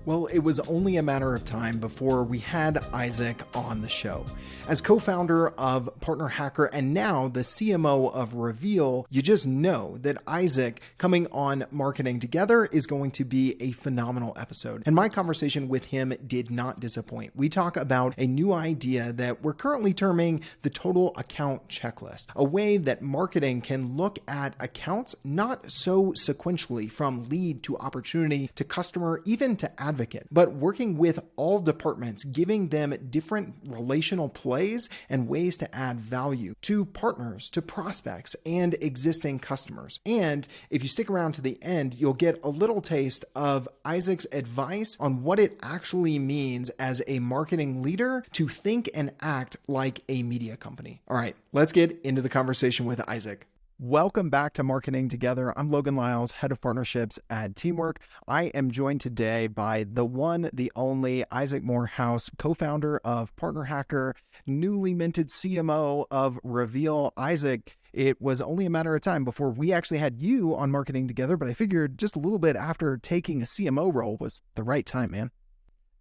Well, it was only a matter of time before we had Isaac on the show. As co-founder of PartnerHacker and now the CMO of Reveal, you just know that Isaac coming on Marketing Together is going to be a phenomenal episode. And my conversation with him did not disappoint. We talk about a new idea that we're currently terming the total account checklist, a way that marketing can look at accounts not so sequentially from lead to opportunity to customer, even to advocate, but working with all departments, giving them different relational plays and ways to add value to partners, to prospects, and existing customers. And if you stick around to the end, you'll get a little taste of Isaac's advice on what it actually means as a marketing leader to think and act like a media company. All right, let's get into the conversation with Isaac. Welcome back to Marketing Together. I'm Logan Lyles, Head of Partnerships at Teamwork. I am joined today by the one, the only Isaac Morehouse, co-founder of PartnerHacker, newly minted CMO of Reveal. Isaac, it was only a matter of time before we actually had you on Marketing Together, but I figured just a little bit after taking a CMO role was the right time, man.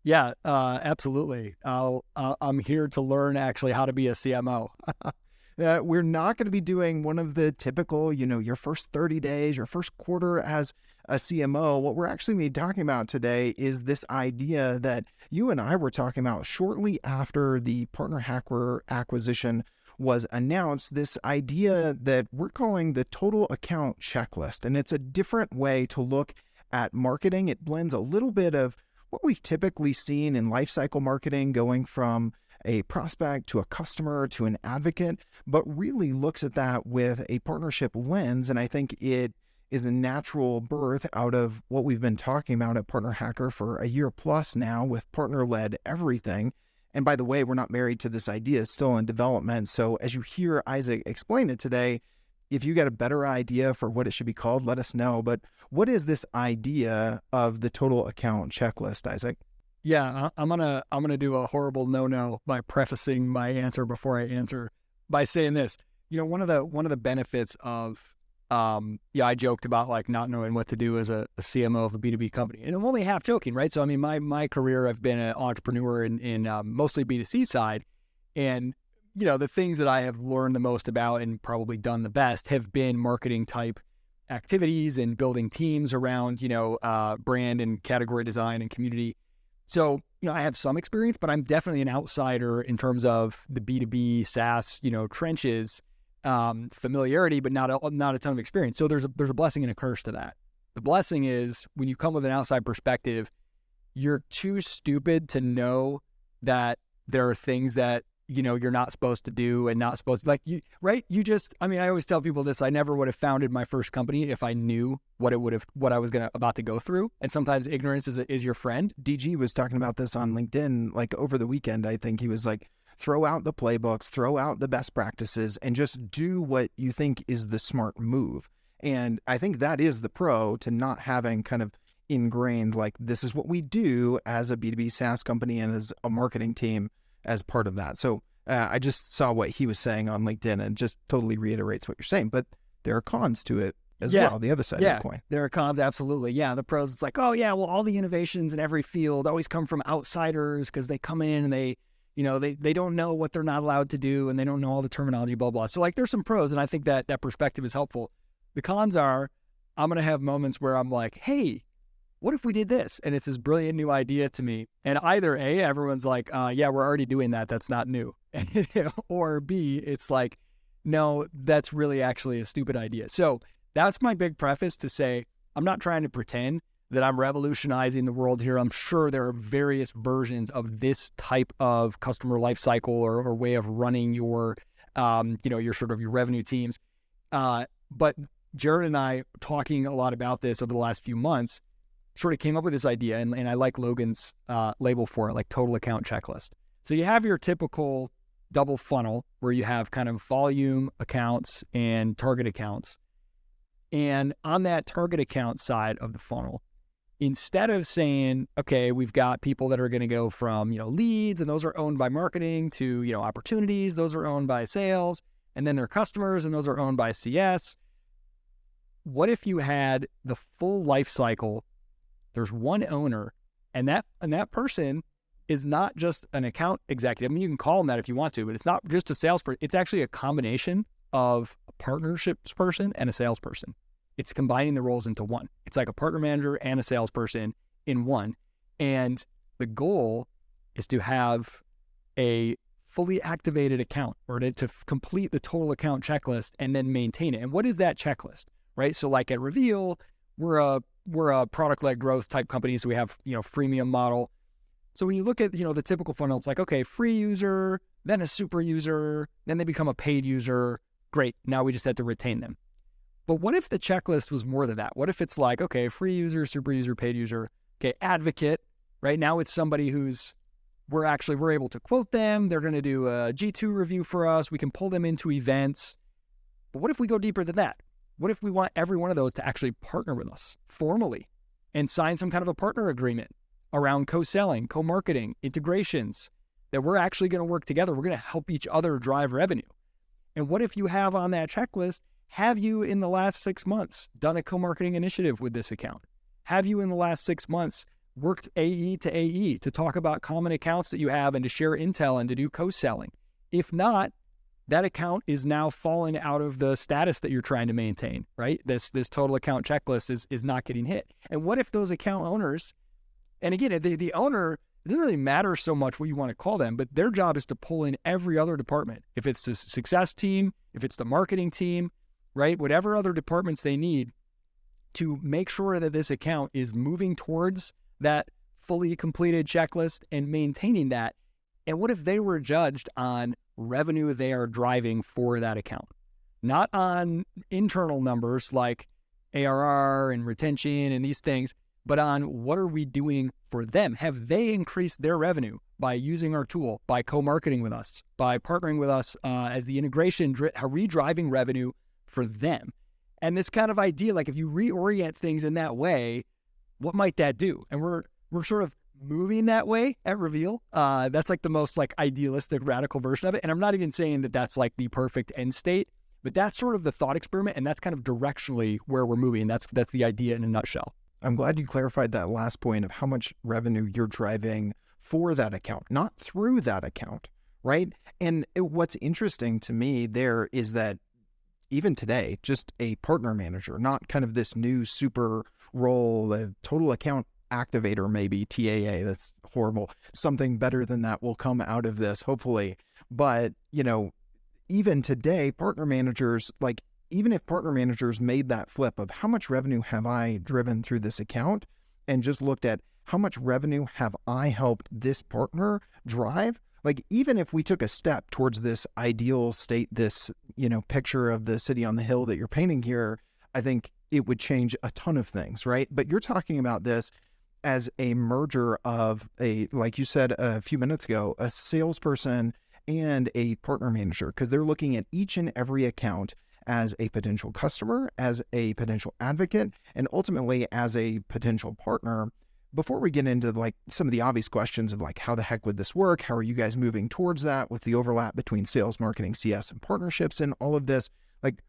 Yeah, absolutely. I'm here to learn actually how to be a CMO. We're not going to be doing one of the typical, your first 30 days, your first quarter as a CMO. What we're actually going to be talking about today is this idea that you and I were talking about shortly after the PartnerHacker acquisition was announced, this idea that we're calling the total account checklist. And it's a different way to look at marketing. It blends a little bit of what we've typically seen in lifecycle marketing, going from a prospect to a customer to an advocate, but really looks at that with a partnership lens. And I think it is a natural birth out of what we've been talking about at PartnerHacker for a year plus now with partner-led everything. And by the way, we're not married to this idea, it's still in development. So as you hear Isaac explain it today, if you got a better idea for what it should be called, let us know. But what is this idea of the total account checklist, Isaac? Yeah, I'm gonna do a horrible no by prefacing my answer before I answer by saying this. One of the benefits of I joked about like not knowing what to do as a CMO of a B2B company, and I'm only half joking, right? So I mean, my career, I've been an entrepreneur in mostly B2C side, and the things that I have learned the most about and probably done the best have been marketing type activities and building teams around brand and category design and community. So, I have some experience, but I'm definitely an outsider in terms of the B2B SaaS, trenches, familiarity, but not a ton of experience. So there's a blessing and a curse to that. The blessing is when you come with an outside perspective, you're too stupid to know that there are things that, you're not supposed to do and not supposed to, right? I always tell people this, I never would have founded my first company if I knew what I was about to go through. And sometimes ignorance is your friend. DG was talking about this on LinkedIn, like over the weekend. I think he was like, throw out the playbooks, throw out the best practices, and just do what you think is the smart move. And I think that is the pro to not having kind of ingrained, like, this is what we do as a B2B SaaS company and as a marketing team as part of that. So I just saw what he was saying on LinkedIn and just totally reiterates what you're saying, but there are cons to it as well, the other side of the coin. There are cons, absolutely. Yeah, the pros, it's like, oh yeah, well, all the innovations in every field always come from outsiders because they come in and they don't know what they're not allowed to do and they don't know all the terminology, blah, blah. So like there's some pros, and I think that perspective is helpful. The cons are, I'm going to have moments where I'm like, hey, what if we did this? And it's this brilliant new idea to me. And either A, everyone's like, yeah, we're already doing that. That's not new. Or B, it's like, no, that's really actually a stupid idea. So that's my big preface to say, I'm not trying to pretend that I'm revolutionizing the world here. I'm sure there are various versions of this type of customer lifecycle or way of running your, your revenue teams. But Jared and I talking a lot about this over the last few months, sort of came up with this idea, and I like Logan's label for it, like total account checklist. So you have your typical double funnel where you have kind of volume accounts and target accounts. And on that target account side of the funnel, instead of saying, okay, we've got people that are going to go from, leads, and those are owned by marketing, to, opportunities, those are owned by sales, and then their customers, and those are owned by CS. What if you had the full life cycle? There's one owner, And that person is not just an account executive. I mean, you can call them that if you want to, but it's not just a salesperson. It's actually a combination of a partnerships person and a salesperson. It's combining the roles into one. It's like a partner manager and a salesperson in one. And the goal is to have a fully activated account, or to complete the total account checklist and then maintain it. And what is that checklist, right? So like at Reveal, we're a product-led growth type company. So we have, freemium model. So when you look at, the typical funnel, it's like, okay, free user, then a super user, then they become a paid user. Great. Now we just have to retain them. But what if the checklist was more than that? What if it's like, okay, free user, super user, paid user, okay, advocate, right? Now it's somebody who's, we're able to quote them. They're going to do a G2 review for us. We can pull them into events. But what if we go deeper than that? What if we want every one of those to actually partner with us formally and sign some kind of a partner agreement around co-selling, co-marketing, integrations, that we're actually going to work together. We're going to help each other drive revenue. And what if you have on that checklist, have you in the last 6 months done a co-marketing initiative with this account? Have you in the last 6 months worked AE to AE to talk about common accounts that you have and to share intel and to do co-selling? If not, that account is now fallen out of the status that you're trying to maintain, right? This total account checklist is not getting hit. And what if those account owners, and again, the owner, it doesn't really matter so much what you want to call them, but their job is to pull in every other department. If it's the success team, if it's the marketing team, right? Whatever other departments they need to make sure that this account is moving towards that fully completed checklist and maintaining that. And what if they were judged on revenue they are driving for that account? Not on internal numbers like ARR and retention and these things, but on what are we doing for them? Have they increased their revenue by using our tool, by co-marketing with us, by partnering with us as the integration? Are we driving revenue for them? And this kind of idea, like if you reorient things in that way, what might that do? And we're sort of moving that way at Reveal. That's like the most like idealistic, radical version of it. And I'm not even saying that that's like the perfect end state, but that's sort of the thought experiment. And that's kind of directionally where we're moving. That's the idea in a nutshell. I'm glad you clarified that last point of how much revenue you're driving for that account, not through that account, right? And what's interesting to me there is that even today, just a partner manager, not kind of this new super role, a total account activator, maybe TAA, that's horrible. Something better than that will come out of this, hopefully. But, even today, partner managers, like, even if partner managers made that flip of how much revenue have I driven through this account and just looked at how much revenue have I helped this partner drive, like even if we took a step towards this ideal state, this, picture of the city on the hill that you're painting here, I think it would change a ton of things, right? But you're talking about this as a merger of like you said a few minutes ago, a salesperson and a partner manager, because they're looking at each and every account as a potential customer, as a potential advocate, and ultimately as a potential partner. Before we get into like some of the obvious questions of like, how the heck would this work? How are you guys moving towards that with the overlap between sales, marketing, CS, and partnerships and all of this? Like,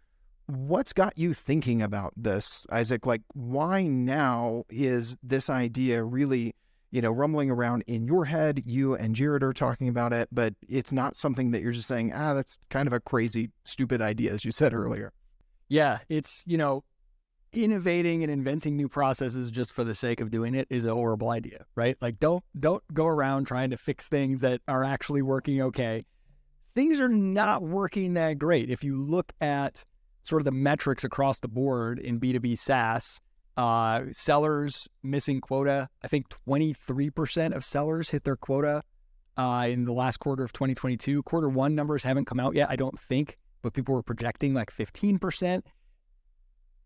what's got you thinking about this, Isaac? Like, why now is this idea really, rumbling around in your head? You and Jared are talking about it, but it's not something that you're just saying, that's kind of a crazy, stupid idea, as you said earlier. Yeah, it's, innovating and inventing new processes just for the sake of doing it is a horrible idea, right? Like, don't go around trying to fix things that are actually working okay. Things are not working that great. If you look at sort of the metrics across the board in B2B SaaS, sellers missing quota. I think 23% of sellers hit their quota in the last quarter of 2022. Quarter one numbers haven't come out yet, I don't think, but people were projecting like 15%.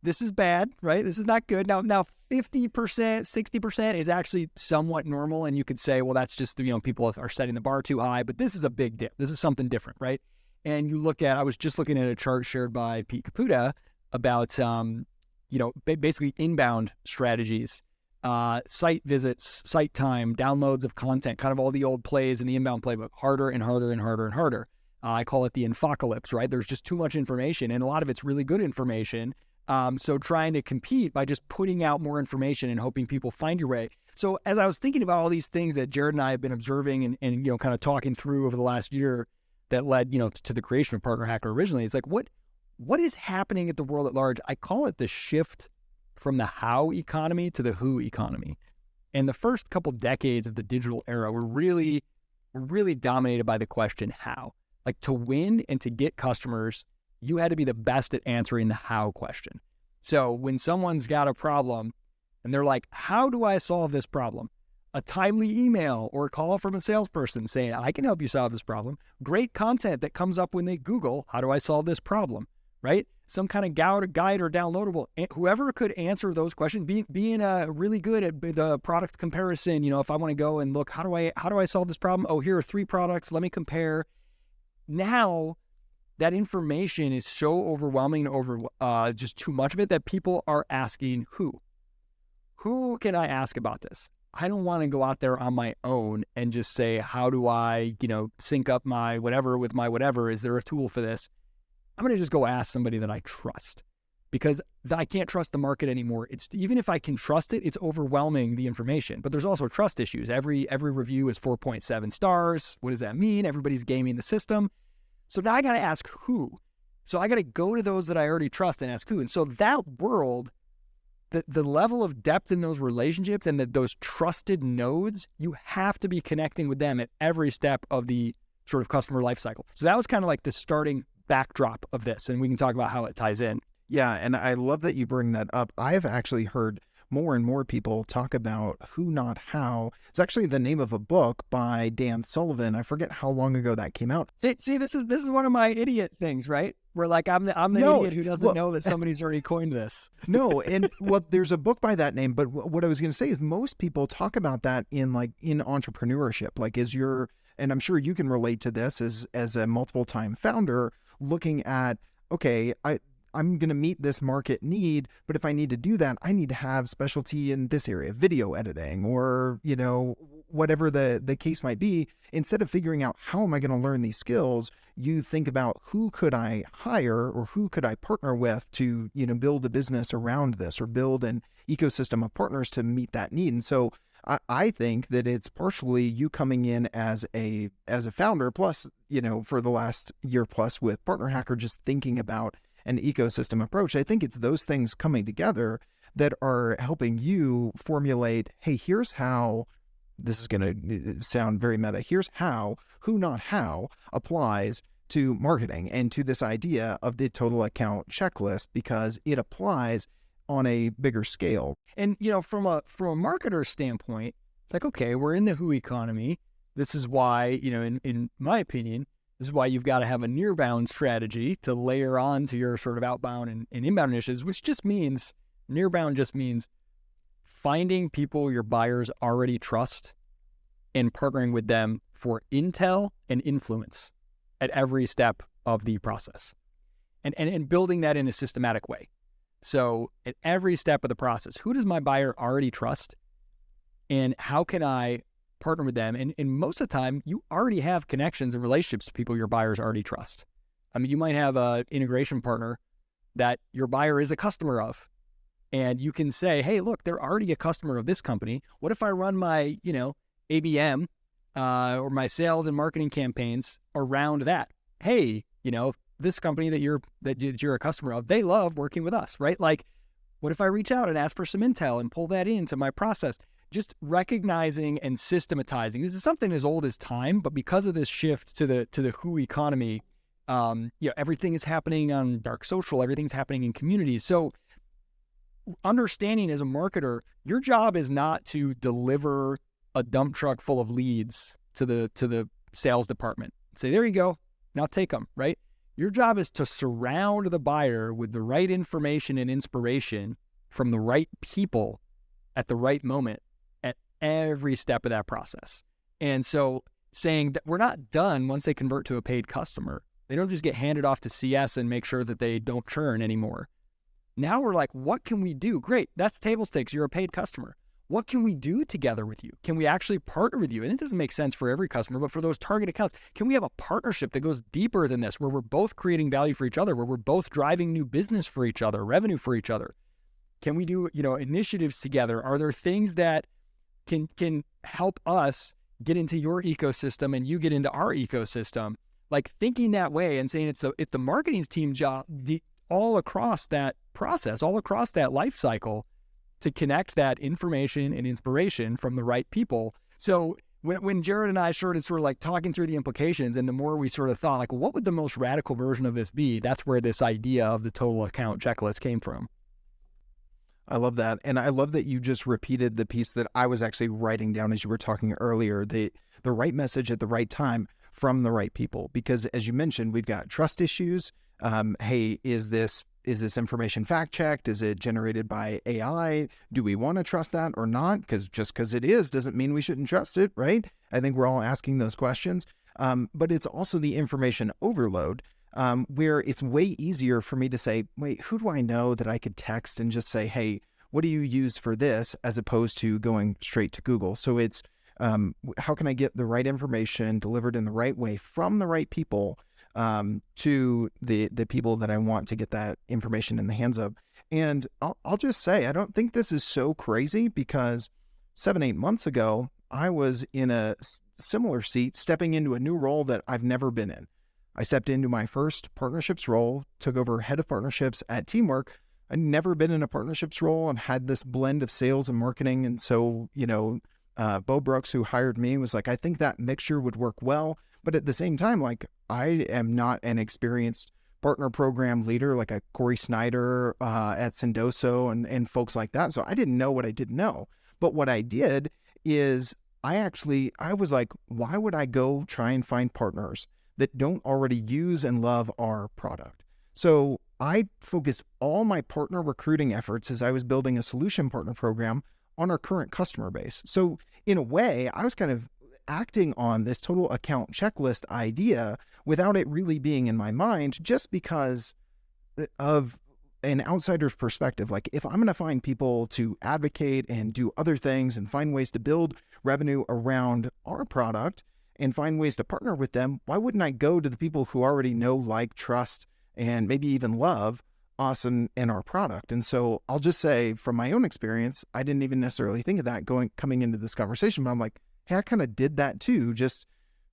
This is bad, right? This is not good. Now 50%, 60% is actually somewhat normal, and you could say, well, that's just, people are setting the bar too high, but this is a big dip. This is something different, right? And you look at, I was just looking at a chart shared by Pete Caputa about, basically inbound strategies, site visits, site time, downloads of content, kind of all the old plays in the inbound playbook, harder and harder and harder and harder. I call it the infocalypse, right? There's just too much information, and a lot of it's really good information. So trying to compete by just putting out more information and hoping people find your way. So as I was thinking about all these things that Jared and I have been observing and kind of talking through over the last year that led, to the creation of PartnerHacker originally, it's like, what is happening at the world at large? I call it the shift from the how economy to the who economy. And the first couple decades of the digital era were really dominated by the question how. Like, to win and to get customers, you had to be the best at answering the how question. So when someone's got a problem and they're like, how do I solve this problem? A timely email or a call from a salesperson saying, I can help you solve this problem. Great content that comes up when they Google, how do I solve this problem, right? Some kind of guide or downloadable. Whoever could answer those questions, being really good at the product comparison. If I want to go and look, how do I solve this problem? Oh, here are 3 products. Let me compare. Now, that information is so overwhelming and over just too much of it that people are asking who. Who can I ask about this? I don't want to go out there on my own and just say, how do I, sync up my whatever with my whatever? Is there a tool for this? I'm going to just go ask somebody that I trust, because I can't trust the market anymore. Even if I can trust it, it's overwhelming the information. But there's also trust issues. Every review is 4.7 stars. What does that mean? Everybody's gaming the system. So now I got to ask who. So I got to go to those that I already trust and ask who. And so that world, the level of depth in those relationships and those trusted nodes, you have to be connecting with them at every step of the sort of customer life cycle. So that was kind of like the starting backdrop of this, and we can talk about how it ties in. Yeah, and I love that you bring that up. I have actually heard more and more people talk about who, not how. It's actually the name of a book by Dan Sullivan. I forget how long ago that came out. See, this is one of my idiot things, right? Where like I'm the idiot who doesn't know that somebody's already coined this. No, and there's a book by that name, but what I was going to say is most people talk about that in entrepreneurship. Like, and I'm sure you can relate to this as a multiple time founder, looking at, okay, I'm going to meet this market need, but if I need to do that, I need to have specialty in this area, video editing, or, whatever the case might be. Instead of figuring out how am I going to learn these skills, you think about who could I hire or who could I partner with to, build a business around this or build an ecosystem of partners to meet that need. And so I think that it's partially you coming in as a founder, plus, for the last year plus with PartnerHacker, just thinking about an ecosystem approach. I think it's those things coming together that are helping you formulate, hey, here's how, this is going to sound very meta, here's how, who not how, applies to marketing and to this idea of the total account checklist, because it applies on a bigger scale. And, from a marketer standpoint, it's like, okay, we're in the who economy. This is why, in my opinion, this is why you've got to have a near-bound strategy to layer on to your sort of outbound and inbound initiatives, which just means, near-bound just means finding people your buyers already trust and partnering with them for intel and influence at every step of the process, and building that in a systematic way. So at every step of the process, who does my buyer already trust, and how can I partner with them? And most of the time, you already have connections and relationships to people your buyers already trust. I mean, you might have an integration partner that your buyer is a customer of, and you can say, hey, look, they're already a customer of this company. What if I run my, ABM or my sales and marketing campaigns around that? Hey, this company that you're a customer of, they love working with us, right? Like, what if I reach out and ask for some intel and pull that into my process? Just recognizing and systematizing. This is something as old as time, but because of this shift to the who economy, everything is happening on dark social, everything's happening in communities. So understanding as a marketer, your job is not to deliver a dump truck full of leads to the sales department. Say, there you go, now take them, right? Your job is to surround the buyer with the right information and inspiration from the right people at the right moment at every step of that process. And so saying that we're not done once they convert to a paid customer. They don't just get handed off to CS and make sure that they don't churn anymore. Now we're like, what can we do? Great, that's table stakes. You're a paid customer. What can we do together with you? Can we actually partner with you? And it doesn't make sense for every customer, but for those target accounts, can we have a partnership that goes deeper than this, where we're both creating value for each other, where we're both driving new business for each other, revenue for each other? Can we do, initiatives together? Are there things that can help us get into your ecosystem and you get into our ecosystem. Like thinking that way and saying it's the marketing team job all across that process, all across that life cycle, to connect that information and inspiration from the right people. So when Jared and I started sort of like talking through the implications, and the more we sort of thought like, well, what would the most radical version of this be? That's where this idea of the total account checklist came from. I love that. And I love that you just repeated the piece that I was actually writing down as you were talking earlier, the right message at the right time from the right people. Because as you mentioned, we've got trust issues. Hey, is this information fact checked? Is it generated by AI? Do we want to trust that or not? Because just because it is doesn't mean we shouldn't trust it, right? I think we're all asking those questions. But it's also the information overload, where it's way easier for me to say, wait, who do I know that I could text and just say, hey, what do you use for this, as opposed to going straight to Google? So it's how can I get the right information delivered in the right way from the right people to the people that I want to get that information in the hands of. And I'll just say, I don't think this is so crazy, because 7-8 months ago, I was in a similar seat, stepping into a new role that I've never been in. I stepped into my first partnerships role, took over head of partnerships at Teamwork. I'd never been in a partnerships role. I've had this blend of sales and marketing. And so, Bo Brooks, who hired me, was like, I think that mixture would work well. But at the same time, like, I am not an experienced partner program leader like a Corey Snyder at Sendoso and folks like that. So I didn't know what I didn't know. But what I did is I was like, why would I go try and find partners that don't already use and love our product? So I focused all my partner recruiting efforts as I was building a solution partner program on our current customer base. So in a way, I was kind of acting on this total account checklist idea without it really being in my mind, just because of an outsider's perspective. Like, if I'm going to find people to advocate and do other things and find ways to build revenue around our product and find ways to partner with them, why wouldn't I go to the people who already know, like, trust, and maybe even love us and our product? And so I'll just say, from my own experience, I didn't even necessarily think of that coming into this conversation, but I'm like, hey, I kind of did that too, just,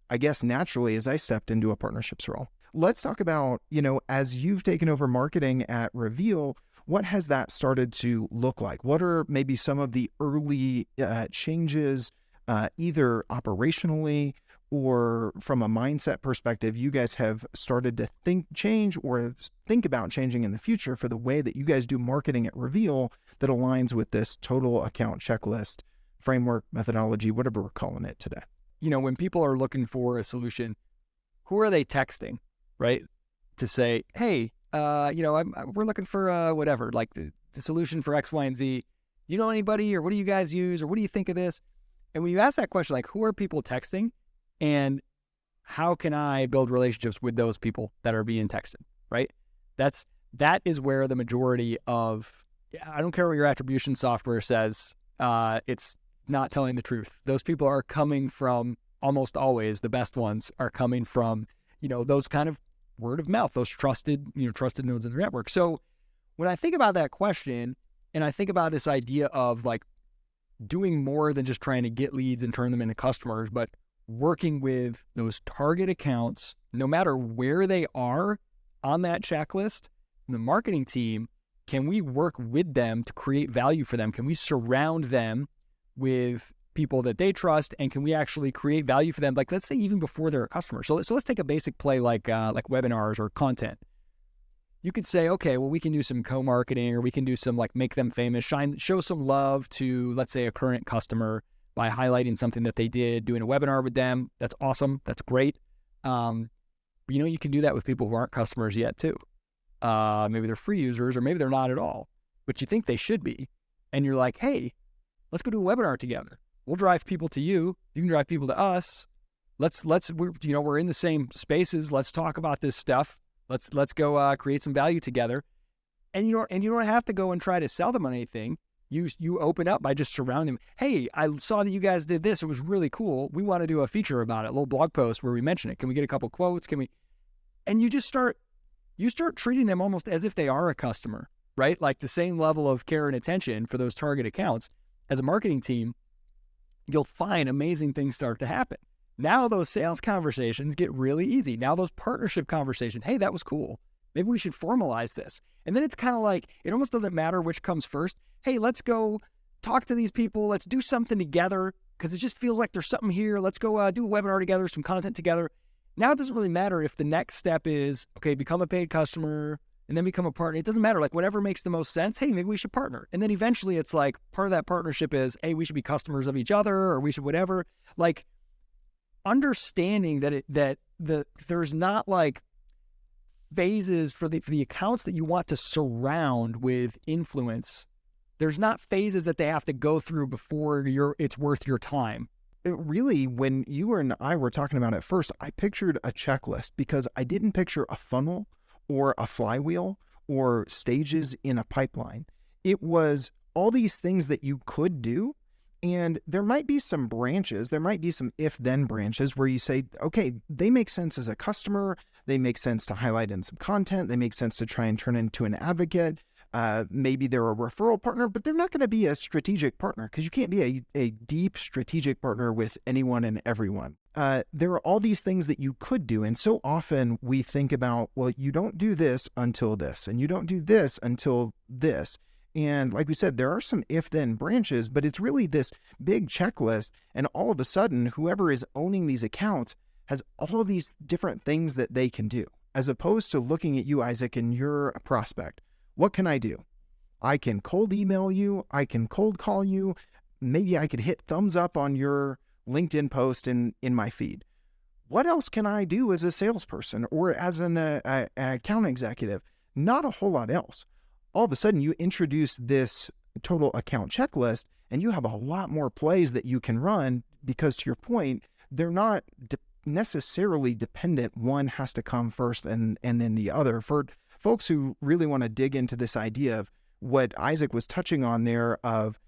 I guess, naturally as I stepped into a partnerships role. Let's talk about, as you've taken over marketing at Reveal, what has that started to look like? What are maybe some of the early changes, either operationally or from a mindset perspective, you guys have started to think about changing in the future for the way that you guys do marketing at Reveal that aligns with this total account checklist framework, methodology, whatever we're calling it today? When people are looking for a solution, who are they texting, right? To say, hey, we're looking for whatever, like the solution for X, Y, and Z. You know anybody, or what do you guys use, or what do you think of this? And when you ask that question, like, who are people texting, and how can I build relationships with those people that are being texted, right? That is where the majority of, I don't care what your attribution software says, it's not telling the truth. Those people are coming from, almost always, the best ones are coming from, those kind of word of mouth, those trusted nodes in the network. So when I think about that question, and I think about this idea of like doing more than just trying to get leads and turn them into customers, but working with those target accounts, no matter where they are on that checklist, the marketing team, can we work with them to create value for them? Can we surround them with people that they trust, and can we actually create value for them? Like, let's say even before they're a customer. So let's take a basic play like webinars or content. You could say, okay, well, we can do some co-marketing, or we can do some like make them famous, show some love to, let's say, a current customer by highlighting something that they did, doing a webinar with them. That's awesome. That's great. You can do that with people who aren't customers yet too. Maybe they're free users, or maybe they're not at all, but you think they should be. And you're like, hey, let's go do a webinar together. We'll drive people to you. You can drive people to us. We're in the same spaces. Let's talk about this stuff. Let's go create some value together. And you don't have to go and try to sell them on anything. You open up by just surrounding them. Hey, I saw that you guys did this. It was really cool. We want to do a feature about it, a little blog post where we mention it. Can we get a couple quotes? And you just start treating them almost as if they are a customer, right? Like the same level of care and attention for those target accounts. As a marketing team, you'll find amazing things start to happen. Now those sales conversations get really easy. Now those partnership conversations, hey, that was cool. Maybe we should formalize this. And then it's kind of like, it almost doesn't matter which comes first. Hey, let's go talk to these people. Let's do something together because it just feels like there's something here. Let's go do a webinar together, some content together. Now it doesn't really matter if the next step is, okay, become a paid customer and then become a partner. It doesn't matter. Like whatever makes the most sense, hey, maybe we should partner. And then eventually it's like part of that partnership is, hey, we should be customers of each other or we should whatever. Like understanding that there's not like phases for the accounts that you want to surround with influence. There's not phases that they have to go through before it's worth your time. Really, when you and I were talking about it first, I pictured a checklist because I didn't picture a funnel or a flywheel or stages in a pipeline. It was all these things that you could do. And there might be some branches, there might be some if-then branches where you say, okay, they make sense as a customer, they make sense to highlight in some content, they make sense to try and turn into an advocate. Maybe they're a referral partner, but they're not going to be a strategic partner because you can't be a deep strategic partner with anyone and everyone. There are all these things that you could do. And so often we think about, well, you don't do this until this, and you don't do this until this. And like we said, there are some if-then branches, but it's really this big checklist. And all of a sudden, whoever is owning these accounts has all of these different things that they can do, as opposed to looking at you, Isaac, and you're a prospect. What can I do? I can cold email you. I can cold call you. Maybe I could hit thumbs up on your LinkedIn post in my feed. What else can I do as a salesperson or as an account executive? Not a whole lot else. All of a sudden, you introduce this total account checklist and you have a lot more plays that you can run because, to your point, they're not necessarily dependent. One has to come first and then the other. For folks who really want to dig into this idea of what Isaac was touching on there of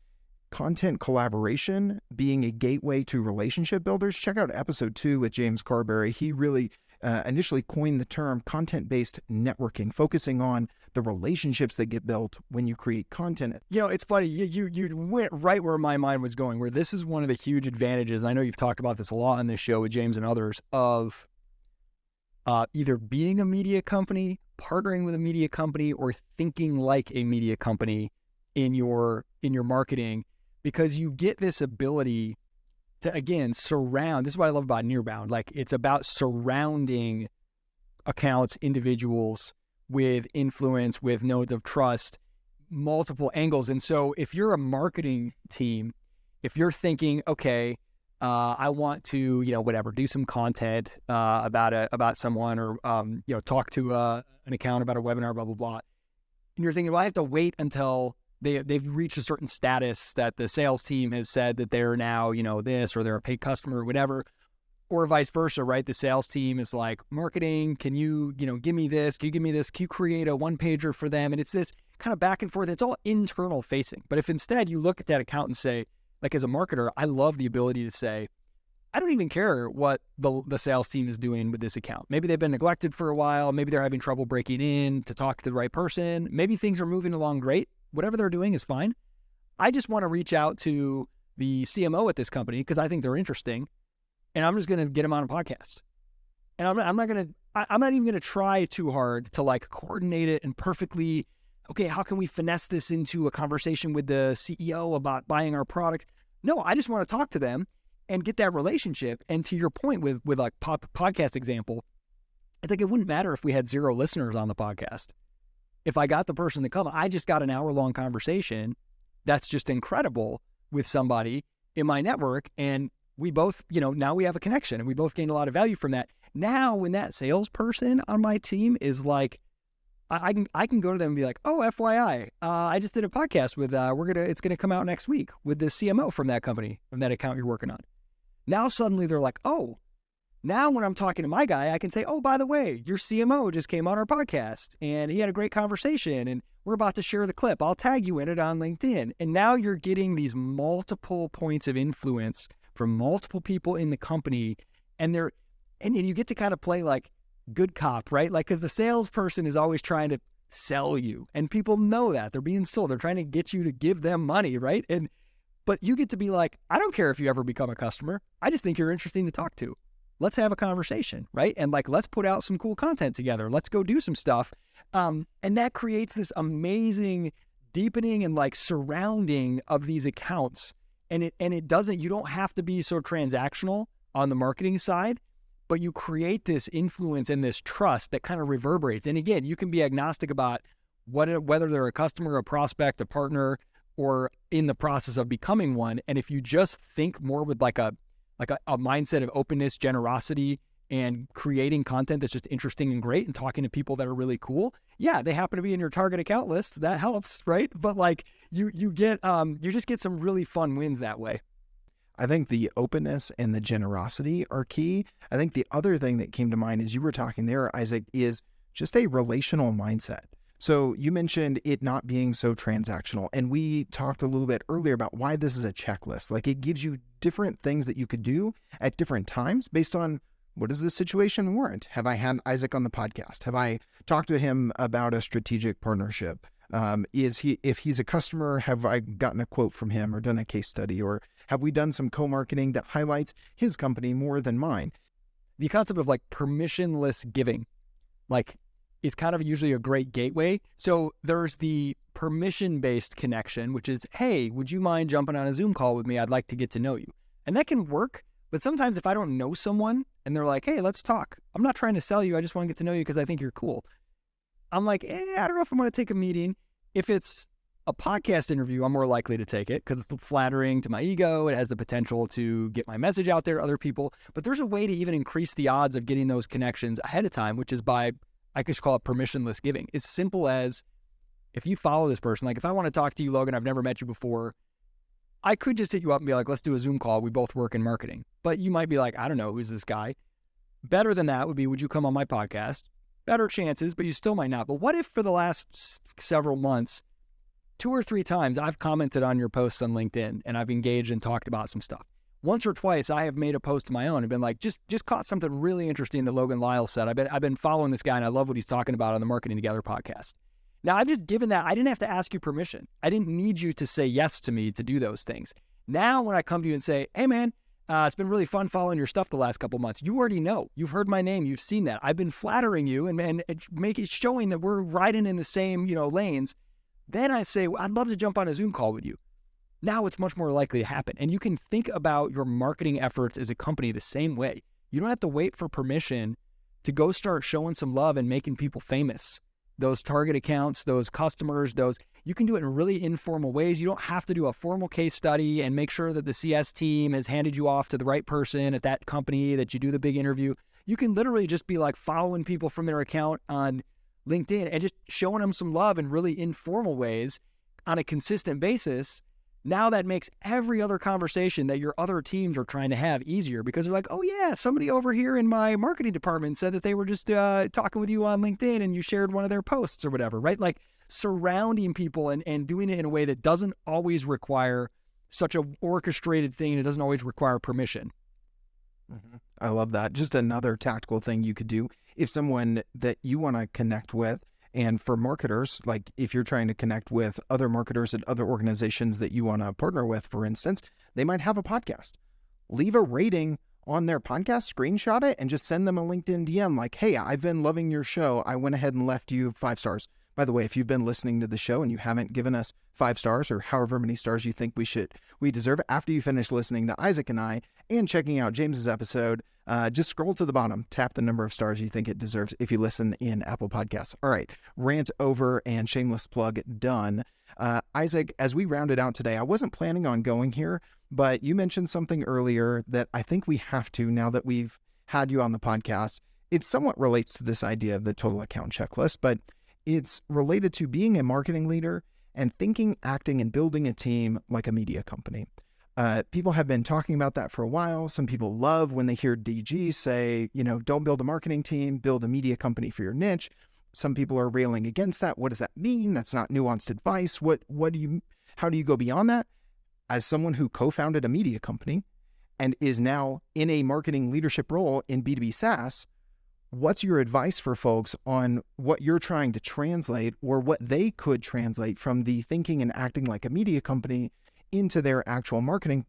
content collaboration being a gateway to relationship builders, check out episode 2 with James Carberry. He really initially coined the term content-based networking, focusing on the relationships that get built when you create content. You know, it's funny. You went right where my mind was going, where this is one of the huge advantages, and I know you've talked about this a lot on this show with James and others, of either being a media company, partnering with a media company, or thinking like a media company in your marketing, because you get this ability to, again, surround. This is what I love about Nearbound. Like, it's about surrounding accounts, individuals with influence, with nodes of trust, multiple angles. And so if you're a marketing team, if you're thinking, okay, I want to, do some content about someone, or talk to an account about a webinar, blah blah blah, and you're thinking, well, I have to wait until they've reached a certain status that the sales team has said that they're now this, or they're a paid customer or whatever, or vice versa, right? The sales team is like, marketing, can you give me this? Can you give me this? Can you create a one pager for them? And it's this kind of back and forth. It's all internal facing. But if instead you look at that account and say, like, as a marketer, I love the ability to say, I don't even care what the sales team is doing with this account. Maybe they've been neglected for a while. Maybe they're having trouble breaking in to talk to the right person. Maybe things are moving along great. Whatever they're doing is fine. I just want to reach out to the CMO at this company because I think they're interesting, and I'm just going to get them on a podcast. And I'm not even going to try too hard to like coordinate it and perfectly, okay, how can we finesse this into a conversation with the CEO about buying our product? No, I just want to talk to them and get that relationship. And to your point with like podcast example, it's like, it wouldn't matter if we had 0 listeners on the podcast. If I got the person to come, I just got an hour-long conversation that's just incredible with somebody in my network. And we both, now we have a connection and we both gained a lot of value from that. Now, when that salesperson on my team is like, I can go to them and be like, oh, FYI, I just did a podcast with, it's going to come out next week with the CMO from that company, from that account you're working on. Now, suddenly they're like, oh, now when I'm talking to my guy, I can say, oh, by the way, your CMO just came on our podcast and he had a great conversation and we're about to share the clip. I'll tag you in it on LinkedIn. And now you're getting these multiple points of influence from multiple people in the company. And you get to kind of play like good cop, right? Like, because the salesperson is always trying to sell you, and people know that they're being sold. They're trying to get you to give them money, right? But you get to be like, I don't care if you ever become a customer. I just think you're interesting to talk to. Let's have a conversation, right? And like, let's put out some cool content together. Let's go do some stuff. And that creates this amazing deepening and like surrounding of these accounts. And it doesn't, you don't have to be so transactional on the marketing side, but you create this influence and this trust that kind of reverberates. And again, you can be agnostic about whether they're a customer, a prospect, a partner, or in the process of becoming one. And if you just think more with like a mindset of openness, generosity, and creating content that's just interesting and great and talking to people that are really cool. Yeah, they happen to be in your target account list. That helps, right? But like you just get some really fun wins that way. I think the openness and the generosity are key. I think the other thing that came to mind as you were talking there, Isaac, is just a relational mindset. So you mentioned it not being so transactional, and we talked a little bit earlier about why this is a checklist. Like, it gives you different things that you could do at different times based on what does this situation warrant? Have I had Isaac on the podcast? Have I talked to him about a strategic partnership? If he's a customer, have I gotten a quote from him or done a case study, or have we done some co-marketing that highlights his company more than mine? The concept of like permissionless giving, like, is kind of usually a great gateway. So there's the permission-based connection, which is, hey, would you mind jumping on a Zoom call with me? I'd like to get to know you. And that can work. But sometimes if I don't know someone and they're like, hey, let's talk. I'm not trying to sell you. I just want to get to know you because I think you're cool. I'm like, I don't know if I want to take a meeting. If it's a podcast interview, I'm more likely to take it because it's flattering to my ego. It has the potential to get my message out there to other people. But there's a way to even increase the odds of getting those connections ahead of time, which is by, I could just call it permissionless giving. It's simple as, if you follow this person, like if I want to talk to you, Logan, I've never met you before, I could just hit you up and be like, let's do a Zoom call. We both work in marketing. But you might be like, I don't know, who's this guy? Better than that would be, would you come on my podcast? Better chances, but you still might not. But what if for the last several months, 2 or 3 times, I've commented on your posts on LinkedIn and I've engaged and talked about some stuff. Once or twice, I have made a post of my own and been like, just caught something really interesting that Logan Lyle said. I've been following this guy and I love what he's talking about on the Marketing Together podcast. Now, I've just given that. I didn't have to ask you permission. I didn't need you to say yes to me to do those things. Now, when I come to you and say, hey, man, it's been really fun following your stuff the last couple months. You already know. You've heard my name. You've seen that. I've been flattering you and showing that we're riding in the same, lanes. Then I say, I'd love to jump on a Zoom call with you. Now it's much more likely to happen. And you can think about your marketing efforts as a company the same way. You don't have to wait for permission to go start showing some love and making people famous. Those target accounts, those customers, you can do it in really informal ways. You don't have to do a formal case study and make sure that the CS team has handed you off to the right person at that company, that you do the big interview. You can literally just be like following people from their account on LinkedIn and just showing them some love in really informal ways on a consistent basis. Now that makes every other conversation that your other teams are trying to have easier, because they're like, oh yeah, somebody over here in my marketing department said that they were just talking with you on LinkedIn and you shared one of their posts or whatever, right? Like surrounding people and doing it in a way that doesn't always require such an orchestrated thing. It doesn't always require permission. Mm-hmm. I love that. Just another tactical thing you could do if someone that you want to connect with. And for marketers, like if you're trying to connect with other marketers at other organizations that you want to partner with, for instance, they might have a podcast. Leave a rating on their podcast, screenshot it, and just send them a LinkedIn DM like, hey, I've been loving your show. I went ahead and left you 5 stars. By the way, if you've been listening to the show and you haven't given us 5 stars or however many stars you think we deserve after you finish listening to Isaac and I and checking out James's episode, just scroll to the bottom, tap the number of stars you think it deserves if you listen in Apple Podcasts. All right, rant over and shameless plug done. Isaac, as we rounded out today, I wasn't planning on going here, but you mentioned something earlier that I think we have to now that we've had you on the podcast. It somewhat relates to this idea of the total account checklist, but it's related to being a marketing leader and thinking, acting, and building a team like a media company. People have been talking about that for a while. Some people love when they hear DG say, don't build a marketing team, build a media company for your niche. Some people are railing against that. What does that mean? That's not nuanced advice. How do you go beyond that? As someone who co-founded a media company and is now in a marketing leadership role in B2B SaaS, what's your advice for folks on what you're trying to translate or what they could translate from the thinking and acting like a media company into their actual marketing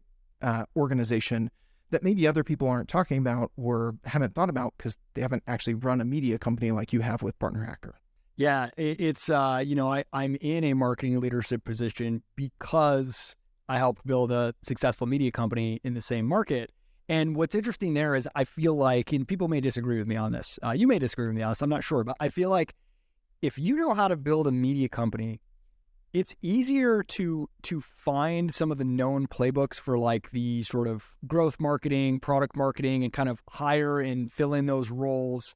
organization that maybe other people aren't talking about or haven't thought about because they haven't actually run a media company like you have with PartnerHacker? Yeah, it's, I'm in a marketing leadership position because I helped build a successful media company in the same market. And what's interesting there is I feel like, and people may disagree with me on this, you may disagree with me on this, I'm not sure, but I feel like if you know how to build a media company, it's easier to find some of the known playbooks for like the sort of growth marketing, product marketing, and kind of hire and fill in those roles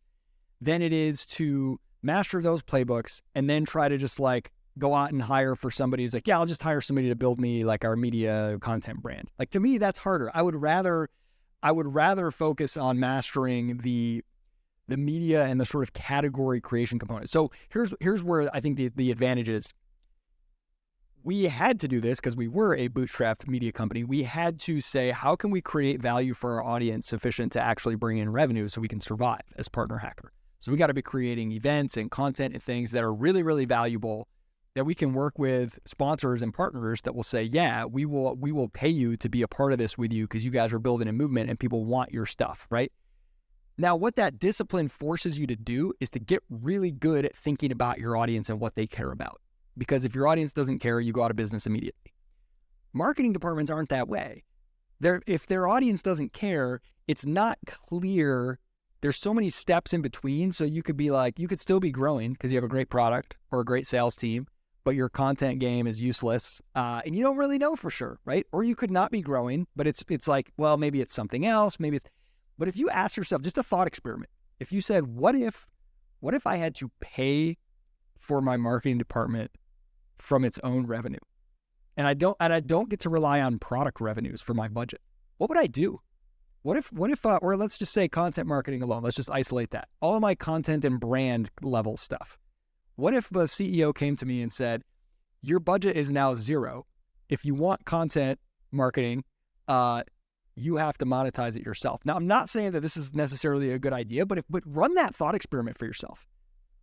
than it is to master those playbooks and then try to just like go out and hire for somebody who's like, yeah, I'll just hire somebody to build me like our media content brand. Like, to me, that's harder. I would rather focus on mastering the media and the sort of category creation component. So here's where I think the advantage is. We had to do this because we were a bootstrapped media company. We had to say, how can we create value for our audience sufficient to actually bring in revenue so we can survive as PartnerHacker? So we got to be creating events and content and things that are really, really valuable that we can work with sponsors and partners that will say, yeah, we will pay you to be a part of this with you because you guys are building a movement and people want your stuff, right? Now, what that discipline forces you to do is to get really good at thinking about your audience and what they care about. Because if your audience doesn't care, you go out of business immediately. Marketing departments aren't that way. If their audience doesn't care, it's not clear. There's so many steps in between. So you could be like, you could still be growing because you have a great product or a great sales team, but your content game is useless. And you don't really know for sure, right? Or you could not be growing, but it's like, well, maybe it's something else. But if you ask yourself, just a thought experiment, if you said, what if I had to pay for my marketing department from its own revenue, and I don't get to rely on product revenues for my budget? What would I do? What if, or let's just say content marketing alone, let's just isolate that. All of my content and brand level stuff. What if the CEO came to me and said, your budget is now zero. If you want content marketing, you have to monetize it yourself. Now, I'm not saying that this is necessarily a good idea, but run that thought experiment for yourself.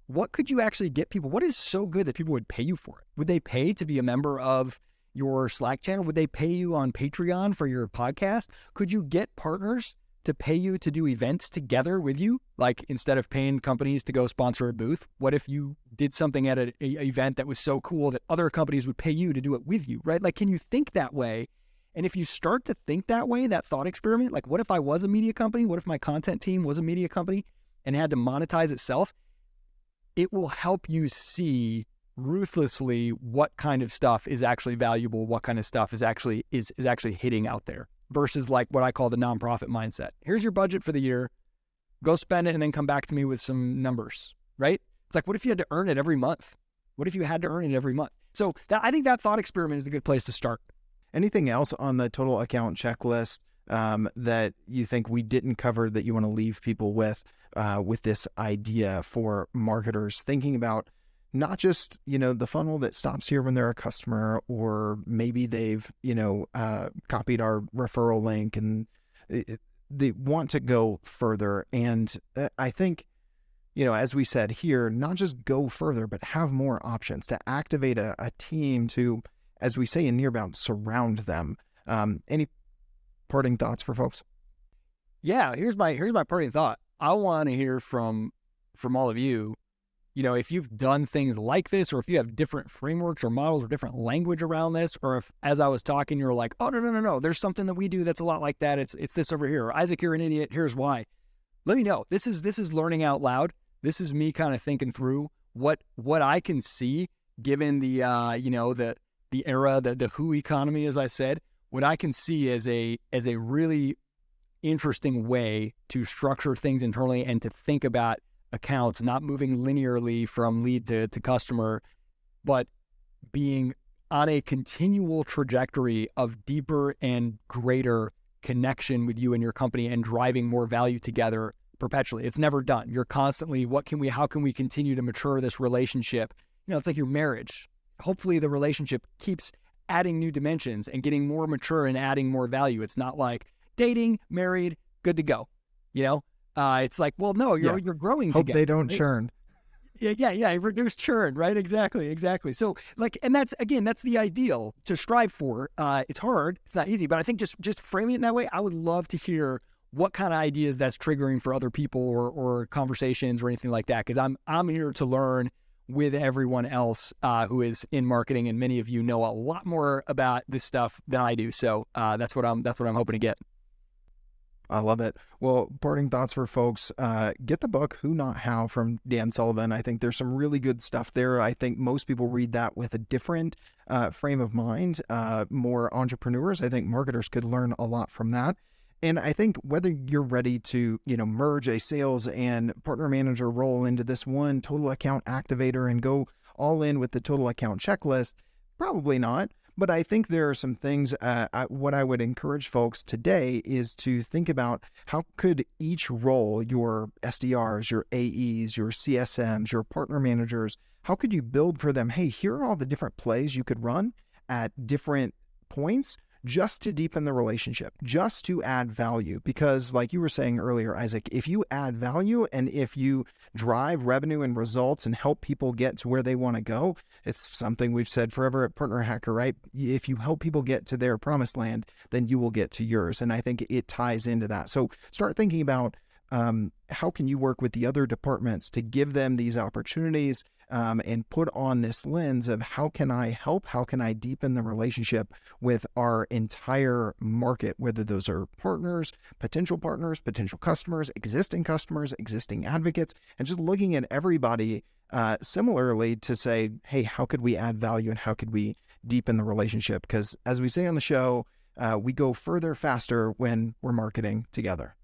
What could you actually get people? What is so good that people would pay you for it? Would they pay to be a member of your Slack channel? Would they pay you on Patreon for your podcast? Could you get partners to pay you to do events together with you? Like, instead of paying companies to go sponsor a booth, what if you did something at an event that was so cool that other companies would pay you to do it with you, right? Like, can you think that way? And if you start to think that way, that thought experiment, like, what if I was a media company? What if my content team was a media company and had to monetize itself? It will help you see ruthlessly what kind of stuff is actually valuable, what kind of stuff is actually hitting out there, versus like what I call the nonprofit mindset. Here's your budget for the year, go spend it and then come back to me with some numbers, right? It's like, what if you had to earn it every month? What if you had to earn it every month? So I think that thought experiment is a good place to start. Anything else on the total account checklist that you think we didn't cover that you want to leave people with this idea for marketers thinking about not just, the funnel that stops here when they're a customer, or maybe they've, copied our referral link and they want to go further. And I think, as we said here, not just go further, but have more options to activate a team to, as we say in Nearbound, surround them. Any parting thoughts for folks? Yeah, here's my parting thought. I want to hear from all of you, if you've done things like this, or if you have different frameworks or models or different language around this, or if, as I was talking, you're like, oh, no, there's something that we do that's a lot like that. It's this over here. Or, Isaac, you're an idiot. Here's why. Let me know. This is learning out loud. This is me kind of thinking through what I can see given the, the era, the WHO economy, as I said, what I can see as a really interesting way to structure things internally and to think about accounts, not moving linearly from lead to customer, but being on a continual trajectory of deeper and greater connection with you and your company and driving more value together perpetually. It's never done. You're constantly, how can we continue to mature this relationship? It's like your marriage. Hopefully the relationship keeps adding new dimensions and getting more mature and adding more value. It's not like dating, married, good to go. It's like, well, no, you're growing Hope together. they don't churn. Yeah. Reduce churn, right? Exactly. So like, and that's the ideal to strive for. It's hard, it's not easy, but I think just framing it in that way, I would love to hear what kind of ideas that's triggering for other people or conversations or anything like that. Cause I'm here to learn with everyone else who is in marketing, and many of you know a lot more about this stuff than I do. So that's what I'm hoping to get. I love it. Well, parting thoughts for folks, get the book, Who Not How, from Dan Sullivan. I think there's some really good stuff there. I think most people read that with a different frame of mind, more entrepreneurs. I think marketers could learn a lot from that. And I think whether you're ready to, merge a sales and partner manager role into this one total account activator and go all in with the total account checklist, probably not. But I think there are some things, what I would encourage folks today is to think about how could each role, your SDRs, your AEs, your CSMs, your partner managers, how could you build for them, hey, here are all the different plays you could run at different points just to deepen the relationship, just to add value. Because like you were saying earlier, Isaac, if you add value and if you drive revenue and results and help people get to where they want to go, it's something we've said forever at Partner Hacker, right? If you help people get to their promised land, then you will get to yours. And I think it ties into that. So start thinking about how can you work with the other departments to give them these opportunities and put on this lens of how can I help, how can I deepen the relationship with our entire market, whether those are partners, potential customers, existing advocates, and just looking at everybody similarly to say, hey, how could we add value and how could we deepen the relationship? Because as we say on the show, we go further, faster when we're marketing together.